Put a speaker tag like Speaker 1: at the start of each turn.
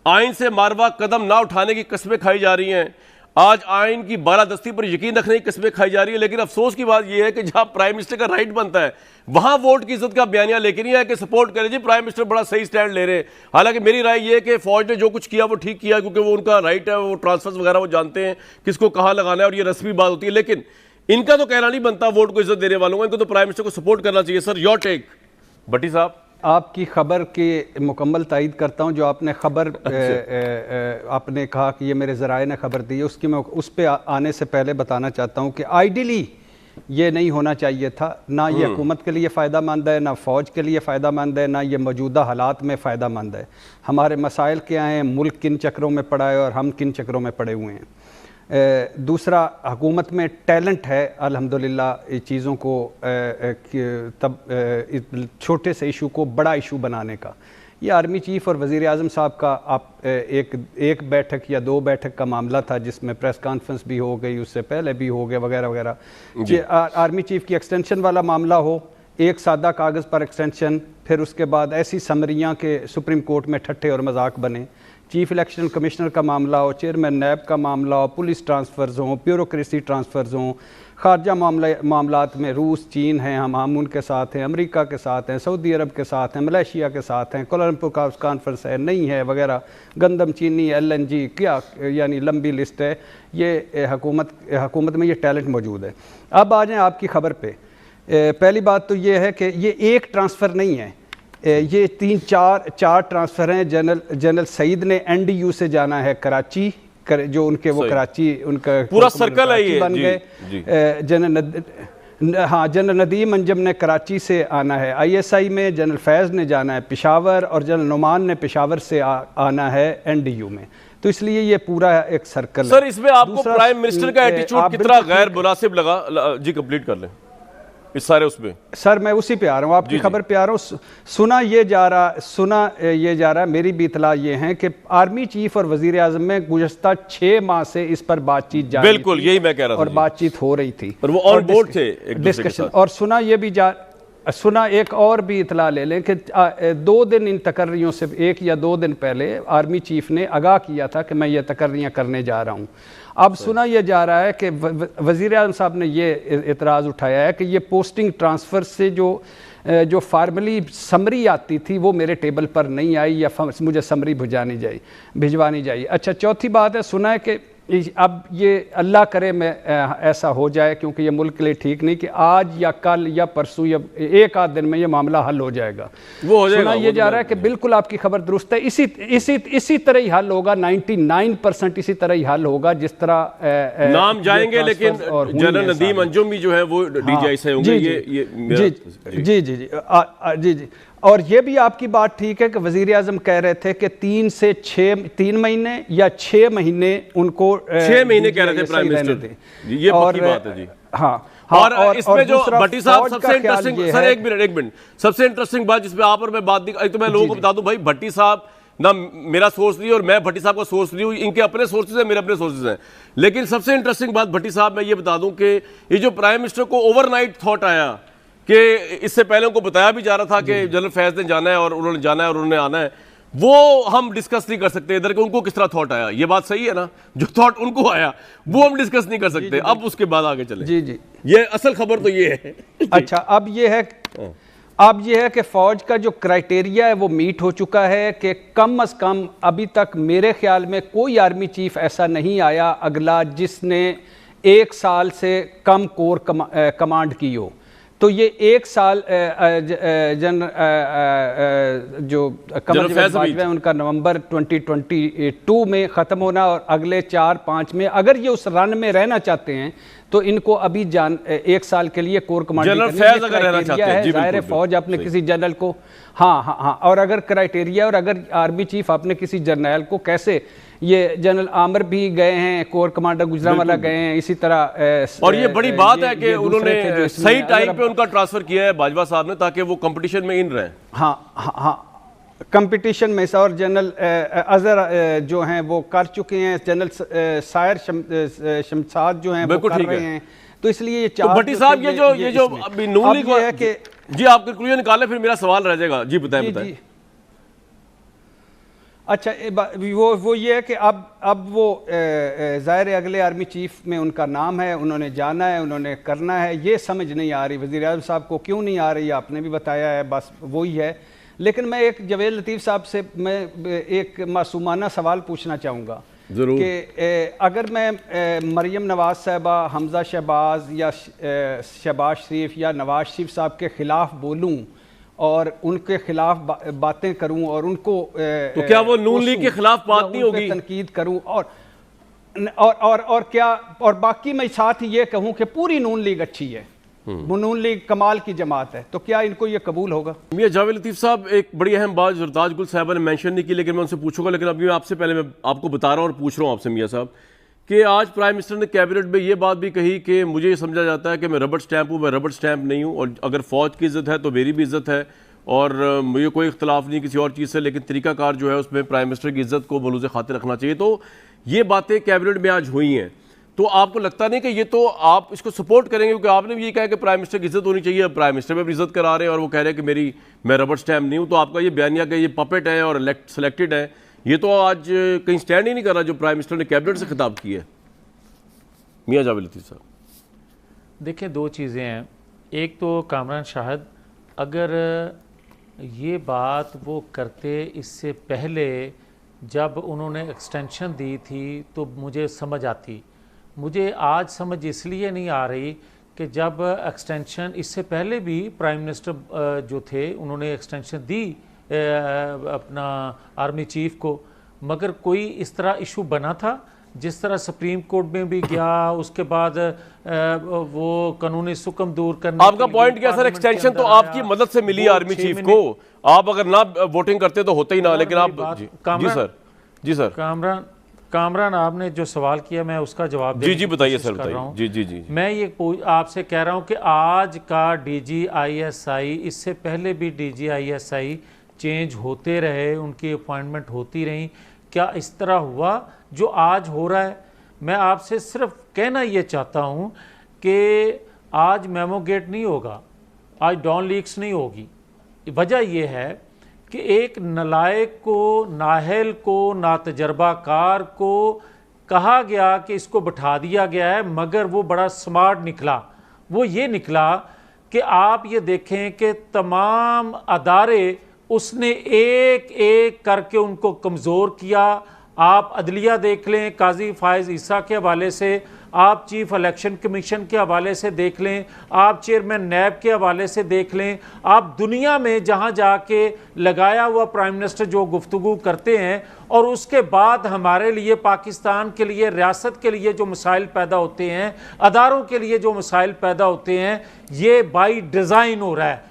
Speaker 1: आइन से मारवा कदम ना उठाने की कस्में खाई जा रही हैं, आज आइन की बालादस्ती पर यकीन रखने की कस्में खाई जा रही है। लेकिन अफसोस की बात यह है कि जहां प्राइम मिनिस्टर का राइट बनता है वहां वोट की इज्जत का बयानिया लेके नहीं है कि सपोर्ट करें जी प्राइम मिनिस्टर बड़ा सही स्टैंड ले रहे हैं। हालांकि मेरी राय यह है कि फौज ने जो कुछ किया वो ठीक किया, क्योंकि वो उनका राइट है, वो ट्रांसफर्स वगैरह वो जानते हैं किसको कहां लगाना है और ये रस्मी बात होती है। लेकिन इनका तो कहना नहीं बनता वोट को इज्जत देने वालों को, इनको तो प्राइम मिनिस्टर को सपोर्ट करना चाहिए। Sir your take. भट्टी साहब,
Speaker 2: आपकी खबर की मुकम्मल तायद करता हूं। जो आपने खबर आपने कहा कि ये मेरे ज़राए ने खबर दी है, उसकी मैं उस पर आने से पहले बताना चाहता हूं कि आइडियली ये नहीं होना चाहिए था। ना ये हुकूमत के लिए फ़ायदा मंद है, ना फ़ौज के लिए फ़ायदा मंद है, ना ये मौजूदा हालात में फ़ायदा मंद है। हमारे मसाइल क्या हैं, मुल्क किन चक्रों में पड़ा है और हम किन चक्रों में पड़े हुए हैं। दूसरा, हुकूमत में टैलेंट है अल्हम्दुलिल्लाह इस चीज़ों को तब छोटे से इशू को बड़ा इशू बनाने का। ये आर्मी चीफ़ और वज़ीर आज़म साहब का आप एक बैठक या दो बैठक का मामला था जिसमें प्रेस कॉन्फ्रेंस भी हो गई, उससे पहले भी हो गया वगैरह वगैरह। आर्मी चीफ़ की एक्सटेंशन वाला मामला हो, एक सादा कागज़ पर एक्सटेंशन, फिर उसके बाद ऐसी समरियाँ के सुप्रीम कोर्ट में ठट्ठे और मजाक बने। चीफ इलेक्शन कमिश्नर का मामला हो, चेयरमैन नैब का मामला हो, पुलिस ट्रांसफ़र्स हों, ब्यूरोक्रेसी ट्रांसफ़र्स हों, खारजा मामलात में रूस, चीन हैं, हम उनके साथ हैं, अमेरिका के साथ हैं, सऊदी अरब के साथ हैं, मलेशिया के साथ हैं, कोलंबो का कॉन्फ्रेंस है, नहीं है वगैरह, गंदम, चीनी, LNG, क्या यानी लंबी लिस्ट है। ये हुकूमत में ये टैलेंट मौजूद है। अब आ जाएँ आपकी खबर पे। पहली बात तो ये है कि ये एक ट्रांसफ़र नहीं है, ये चार ट्रांसफ़र हैं। जनरल सईद ने NDU से जाना है कराची, जो उनके वो कराची उनका
Speaker 1: पूरा सर्कल है ये
Speaker 2: बन गए। जनरल नदीम अंजम ने कराची से आना है ISI में, जनरल फैज़ ने जाना है पेशावर और जनरल नुमान ने पेशावर से आना है NDU में। तो इसलिए ये पूरा एक सर्कल।
Speaker 1: सर इसमें आपको प्राइम मिनिस्टर का एटीट्यूड कितना गैर मुनासिब लगा? जी कंप्लीट कर लें इस सारे उसमें।
Speaker 2: सर मैं उसी पे आ रहा हूँ, आपकी खबर पे आ रहा हूँ। सुना ये जा रहा है, मेरी भी इतला ये है कि आर्मी चीफ और वजीर आजम में गुज़श्ता 6 माह से इस पर बातचीत जारी,
Speaker 1: बिल्कुल यही मैं कह रहा था,
Speaker 2: और बातचीत हो रही थी
Speaker 1: और वो ऑन बोर्ड थे
Speaker 2: डिस्कशन। और सुना एक और भी इतला ले लें कि 2 दिन इन तकर्रियों से 1 या 2 दिन पहले आर्मी चीफ ने आगाह किया था कि मैं ये तकर्रियाँ करने जा रहा हूँ। अब सुना यह जा रहा है कि वज़ीर आज़म साहब ने ये इतराज़ उठाया है कि ये पोस्टिंग ट्रांसफ़र से जो फार्मली समरी आती थी वो मेरे टेबल पर नहीं आई, या मुझे समरी भिजवानी चाहिए। अच्छा, चौथी बात है, सुना है कि अब ये अल्लाह करे मैं ऐसा हो जाए, क्योंकि ये मुल्क के लिए ठीक नहीं, कि आज या कल या परसों या एक आध दिन में ये मामला हल हो जाएगा। वो हो जाएगा। सुना ये जा रहा है कि बिल्कुल आपकी खबर दुरुस्त है, इसी तरह ही हल होगा, 99% इसी तरह ही हल होगा जिस तरह
Speaker 1: नाम जाएंगे। लेकिन जनरल नदीम अंजुम भी जो है वो DGI से होंगे।
Speaker 2: जी। और ये भी आपकी बात ठीक है कि वज़ीर आज़म कह रहे थे कि 3 महीने या 6 महीने उनको
Speaker 1: 6 महीने कह रहे थे प्राइम मिनिस्टर, ये पक्की बात है जी।
Speaker 2: हाँ,
Speaker 1: और इसमें जो भट्टी साहब सबसे इंटरेस्टिंग, सर एक मिनट, सबसे इंटरेस्टिंग बात जिसपे आप और मैं बात नहीं, तो मैं लोगों को बता दूं भाई, भट्टी साहब ना मेरा सोर्स नहीं और मैं भट्टी साहब का सोर्स नहीं हूँ, इनके अपने सोर्सेज हैं, मेरे अपने सोर्सेज हैं। लेकिन सबसे इंटरेस्टिंग बात भट्टी साहब मैं ये बता दूं कि ये जो प्राइम मिनिस्टर को ओवरनाइट थॉट आया कि इससे पहले उनको बताया भी जा रहा था कि जनरल फैज़ ने जाना है और उन्होंने जाना है और उन्होंने आना है, वो हम डिस्कस नहीं कर सकते इधर कि उनको किस तरह थॉट आया। ये बात सही है ना, जो थॉट उनको आया वो हम डिस्कस नहीं कर सकते। अब उसके बाद आगे चले। जी ये असल खबर तो ये है।
Speaker 2: अच्छा, अब ये है कि फौज का जो क्राइटेरिया है वो मीट हो चुका है कि कम अज कम अभी तक मेरे ख्याल में कोई आर्मी चीफ ऐसा नहीं आया अगला जिसने 1 साल से कम कोर कमांड की हो। तो ये 1 साल जो कमर जावेद है उनका नवंबर 2022 में ख़त्म होना, और अगले 4-5 में अगर ये उस रन में रहना चाहते हैं तो इनको अभी 1 साल के लिए कोर कमांडर है। ज़ाहिर फौज अपने किसी जनरल को हाँ, और अगर क्राइटेरिया और अगर आर्मी चीफ अपने किसी जर्नल को कैसे, ये जनरल आमिर भी गए हैं, कोर कमांडर गुजरांवाला गए हैं, इसी तरह।
Speaker 1: और ये बड़ी बात है कि उन्होंने सही टाइम पे उनका ट्रांसफर किया है बाजवा साहब ने, ताकि वो कंपटीशन में इन रहे।
Speaker 2: हाँ, कंपटीशन में। और जनरल अजहर जो हैं वो कर चुके हैं, जनरल सायर शमसाद जो हैं वो कर रहे हैं। तो इसलिए ये 4
Speaker 1: भट्टी साहब ये जो अभी नूली को है कि जी आप कंक्लूजन निकालें, फिर मेरा सवाल रह जाएगा। जी बताएं।
Speaker 2: अच्छा, वो ये है कि अब वो ज़ाहिर अगले आर्मी चीफ में उनका नाम है, उन्होंने जाना है, उन्होंने करना है, ये समझ नहीं आ रही वज़ीर आज़म साहब को, क्यों नहीं आ रही आपने भी बताया है, बस वही है। लेकिन मैं एक जवेद लतीफ़ साहब से मैं एक मासूमाना सवाल पूछना चाहूँगा कि अगर मैं मरियम नवाज़ साहबा, हमज़ा शहबाज या शहबाज शरीफ या नवाज शरीफ साहब के ख़िलाफ़ बोलूँ और उनके खिलाफ बातें करूं और उनको
Speaker 1: तो क्या वो नून लीग के खिलाफ बात नहीं होगी,
Speaker 2: तनकीद करूं और क्या, और बाकी मैं साथ ही ये कहूं कि पूरी नून लीग अच्छी है, वो नून लीग कमाल की जमात है, तो क्या इनको ये कबूल होगा?
Speaker 1: मियां जावेद लतीफ़ साहब, एक बड़ी अहम बात ज़रताज गुल साहबा ने मेंशन नहीं की, लेकिन मैं उनसे पूछूंगा, लेकिन अभी मैं आपसे पहले मैं आपको बता रहा हूं और पूछ रहा हूं आपसे मियां साहब कि आज प्राइम मिनिस्टर ने कैबिनेट में ये बात भी कही कि मुझे ये समझा जाता है कि मैं रबड़ स्टैंप हूँ, मैं रबड़ स्टैंप नहीं हूँ, और अगर फ़ौज की इज़्ज़त है तो मेरी भी इज़्ज़त है, और मुझे कोई इख्तलाफ नहीं किसी और चीज़ से, लेकिन तरीकाकार जो है उसमें प्राइम मिनिस्टर की इज़्ज़त को मलूज़ खातिर रखना चाहिए। तो ये बातें कैबिनेट में आज हुई हैं, तो आपको लगता नहीं कि ये तो आप इसको सपोर्ट करेंगे, क्योंकि आपने भी ये कहा कि प्राइम मिनिस्टर की इज़्ज़त होनी चाहिए, प्राइम मिनिस्टर में भी इज़्ज़त करा रहे हैं और वो कह रहे हैं कि मैं रबड़ स्टैम्प नहीं हूँ, तो आपका ये बयानिया कि ये पपेट है और सेलेक्टेड है, ये तो आज कहीं स्टैंड ही नहीं कर रहा जो प्राइम मिनिस्टर ने कैबिनेट से खिताब किया है। मियां जावेद लतीफ़ साहब,
Speaker 3: देखिए, दो चीज़ें हैं। एक तो कामरान शाहिद अगर ये बात वो करते इससे पहले जब उन्होंने एक्सटेंशन दी थी तो मुझे समझ आती। मुझे आज समझ इसलिए नहीं आ रही कि जब एक्सटेंशन इससे पहले भी प्राइम मिनिस्टर जो थे उन्होंने एक्सटेंशन दी अपना आर्मी चीफ को, मगर कोई इस तरह इशू बना था जिस तरह सुप्रीम कोर्ट में भी गया, उसके बाद वो कानूनी सुकम दूर करने।
Speaker 1: आपका पॉइंट क्या सर? एक्सटेंशन तो आपकी मदद से मिली आर्मी चीफ को, आप अगर ना वोटिंग करते तो होता ही ना, लेकिन आप जी सर
Speaker 3: कामरान आपने जो सवाल किया मैं उसका जवाब
Speaker 1: जी बताइए सर, बताइए। जी
Speaker 3: मैं ये आपसे कह रहा हूँ कि आज का DGISI, इससे पहले भी DGISI चेंज होते रहे, उनकी अपॉइंटमेंट होती रही, क्या इस तरह हुआ जो आज हो रहा है? मैं आपसे सिर्फ कहना ये चाहता हूँ कि आज मेमो गेट नहीं होगा, आज डॉन लीक्स नहीं होगी। वजह यह है कि एक नलायक को, नाहल को, नातजर्बाकार को कहा गया कि इसको बिठा दिया गया है, मगर वो बड़ा स्मार्ट निकला। वो ये निकला कि आप ये देखें कि तमाम अदारे उसने एक एक करके उनको कमज़ोर किया। आप अदलिया देख लें, काजी फायज़ ईसा के हवाले से, आप चीफ इलेक्शन कमीशन के हवाले से देख लें, आप चेयरमैन नैब के हवाले से देख लें, आप दुनिया में जहां जाके लगाया हुआ प्राइम मिनिस्टर जो गुफ्तगू करते हैं, और उसके बाद हमारे लिए, पाकिस्तान के लिए, रियासत के लिए जो मसाइल पैदा होते हैं, अदारों के लिए जो मसाइल पैदा होते हैं, ये बाई डिज़ाइन हो रहा है।